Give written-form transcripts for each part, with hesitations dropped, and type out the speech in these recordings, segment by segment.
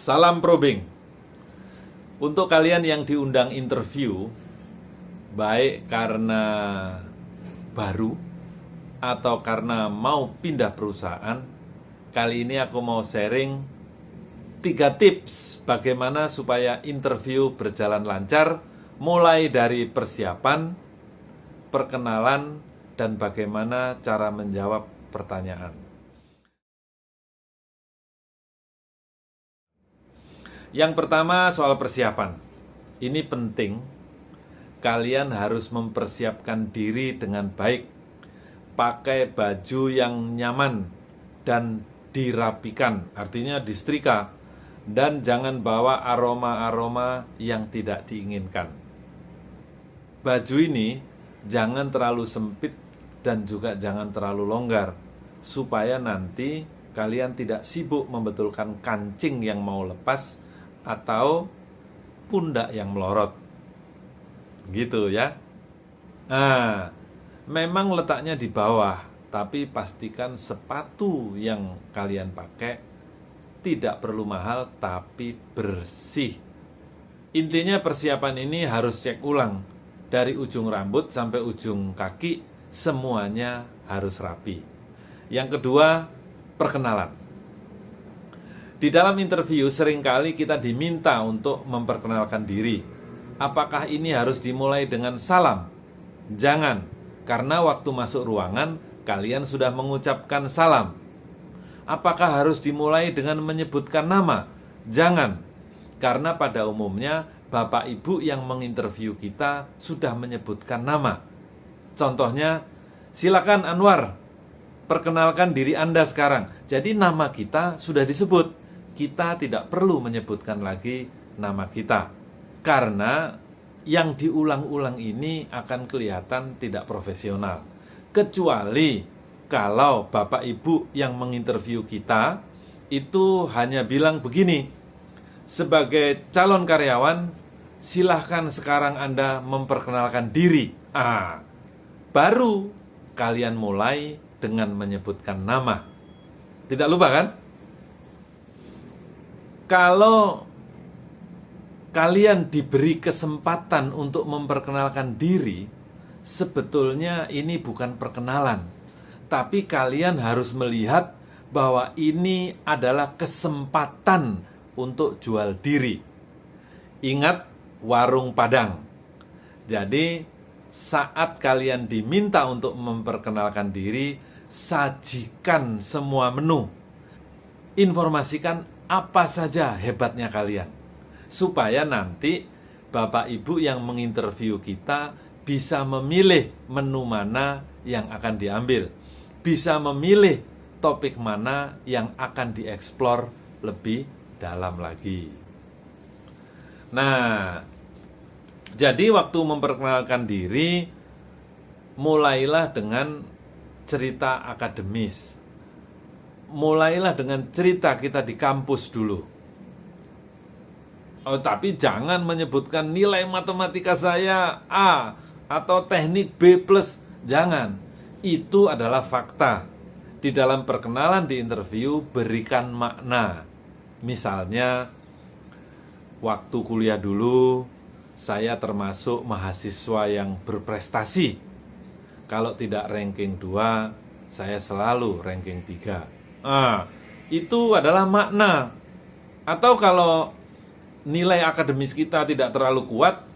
Salam probing. Untuk kalian yang diundang interview, baik karena baru atau karena mau pindah perusahaan, kali ini aku mau sharing 3 tips bagaimana supaya interview berjalan lancar, mulai dari persiapan, perkenalan, dan bagaimana cara menjawab pertanyaan. Yang pertama soal persiapan. Ini penting. Kalian harus mempersiapkan diri dengan baik. Pakai baju yang nyaman dan dirapikan, artinya disetrika. Dan jangan bawa aroma-aroma yang tidak diinginkan. Baju ini jangan terlalu sempit dan juga jangan terlalu longgar, supaya nanti kalian tidak sibuk membetulkan kancing yang mau lepas atau pundak yang melorot. Gitu ya. Nah, memang letaknya di bawah, tapi pastikan sepatu yang kalian pakai tidak perlu mahal tapi bersih. Intinya persiapan ini harus cek ulang. Dari ujung rambut sampai ujung kaki, semuanya harus rapi. Yang kedua, perkenalan. Di dalam interview seringkali kita diminta untuk memperkenalkan diri. Apakah ini harus dimulai dengan salam? Jangan, karena waktu masuk ruangan kalian sudah mengucapkan salam. Apakah harus dimulai dengan menyebutkan nama? Jangan, karena pada umumnya Bapak Ibu yang menginterview kita sudah menyebutkan nama. Contohnya, silakan Anwar, perkenalkan diri Anda sekarang. Jadi nama kita sudah disebut. Kita tidak perlu menyebutkan lagi nama kita. Karena yang diulang-ulang ini akan kelihatan tidak profesional. Kecuali kalau Bapak Ibu yang menginterview kita itu hanya bilang begini, sebagai calon karyawan, silahkan sekarang Anda memperkenalkan diri. Baru kalian mulai dengan menyebutkan nama. Tidak lupa kan? Kalau kalian diberi kesempatan untuk memperkenalkan diri, sebetulnya ini bukan perkenalan. Tapi kalian harus melihat bahwa ini adalah kesempatan untuk jual diri. Ingat warung Padang. Jadi saat kalian diminta untuk memperkenalkan diri, sajikan semua menu. Informasikan apa saja hebatnya kalian, supaya nanti Bapak Ibu yang menginterview kita bisa memilih menu mana yang akan diambil, bisa memilih topik mana yang akan dieksplor lebih dalam lagi. Nah, jadi waktu memperkenalkan diri, mulailah dengan cerita akademis. Mulailah dengan cerita kita di kampus dulu. Tapi jangan menyebutkan nilai matematika saya A atau teknik B+. Jangan. Itu adalah fakta. Di dalam perkenalan di interview, berikan makna. Misalnya, waktu kuliah dulu, saya termasuk mahasiswa yang berprestasi. Kalau tidak ranking 2, saya selalu ranking 3. Itu adalah makna. Atau kalau nilai akademis kita tidak terlalu kuat,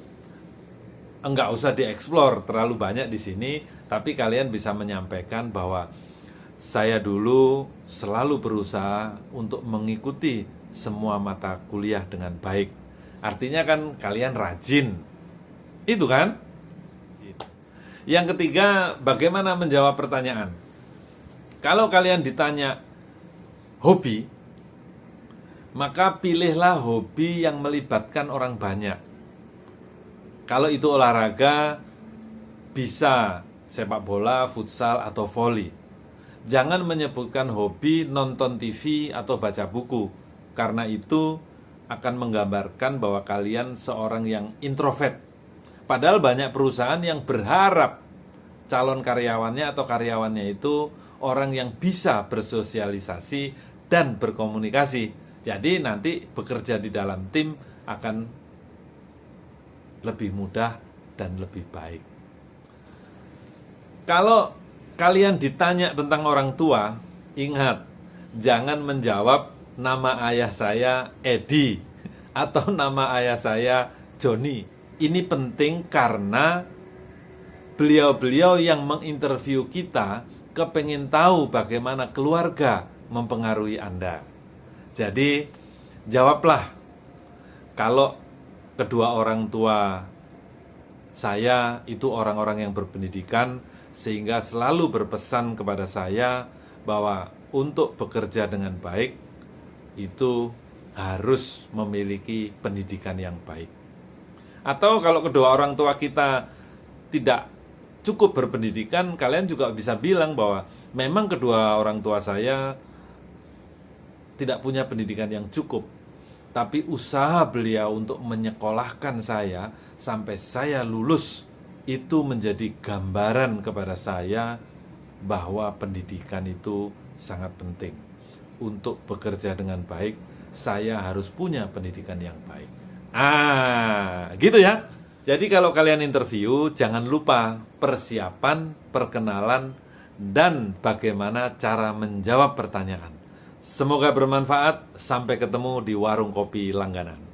enggak usah dieksplor terlalu banyak di sini, tapi kalian bisa menyampaikan bahwa saya dulu selalu berusaha untuk mengikuti semua mata kuliah dengan baik. Artinya kan kalian rajin. Itu kan? Yang ketiga, bagaimana menjawab pertanyaan? Kalau kalian ditanya hobi, maka pilihlah hobi yang melibatkan orang banyak. Kalau itu olahraga, bisa sepak bola, futsal, atau voli. Jangan menyebutkan hobi nonton TV atau baca buku, karena itu akan menggambarkan bahwa kalian seorang yang introvert. Padahal banyak perusahaan yang berharap calon karyawannya atau karyawannya itu orang yang bisa bersosialisasi dan berkomunikasi. Jadi nanti bekerja di dalam tim akan lebih mudah dan lebih baik. Kalau kalian ditanya tentang orang tua, ingat, jangan menjawab nama ayah saya Edi atau nama ayah saya Joni. Ini penting karena beliau-beliau yang menginterview kita kepengen tahu bagaimana keluarga mempengaruhi Anda. Jadi, jawablah kalau kedua orang tua saya itu orang-orang yang berpendidikan, sehingga selalu berpesan kepada saya bahwa untuk bekerja dengan baik itu harus memiliki pendidikan yang baik. Atau kalau kedua orang tua kita tidak cukup berpendidikan, kalian juga bisa bilang bahwa memang kedua orang tua saya tidak punya pendidikan yang cukup, tapi usaha beliau untuk menyekolahkan saya sampai saya lulus itu menjadi gambaran kepada saya bahwa pendidikan itu sangat penting. Untuk bekerja dengan baik, saya harus punya pendidikan yang baik. Gitu ya. Jadi kalau kalian interview, jangan lupa persiapan, perkenalan, dan bagaimana cara menjawab pertanyaan. Semoga bermanfaat. Sampai ketemu di warung kopi langganan.